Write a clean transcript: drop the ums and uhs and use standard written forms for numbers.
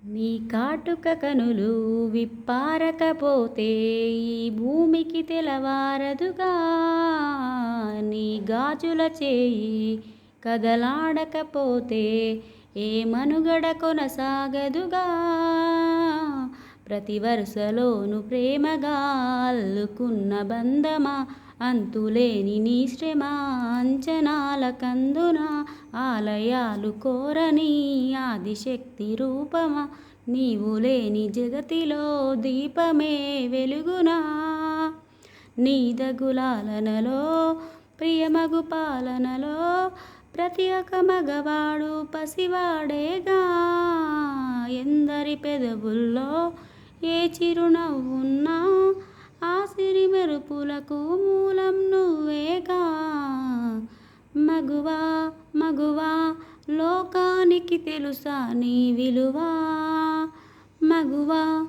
నీ కాటుక కనులు విప్పారకపోతే ఈ భూమికి తెలవారదుగా. నీ గాజుల చేయి కదలాడకపోతే ఏ మనుగడ కొనసాగదుగా. ప్రతి వరుసలోను ప్రేమగా అల్లుకున్న బంధమా, అంతులేని నీ శ్రమ అంచనాల కందున. ఆలయాలు కోరని ఆదిశక్తి రూపమా, నీవు లేని జగతిలో దీపమే వెలుగునా. నీదగులాలనలో ప్రియమగు పాలనలో ప్రతి ఒక్క మగవాడు పసివాడేగా. ఎందరి పెదవుల్లో ఏ చిరునవ్వున్నా ఆ సిరి మెరుపులకు మూలం నువ్వేగా. మగువా మగువా లోకానికి తెలుసా నీ విలువా. మగువా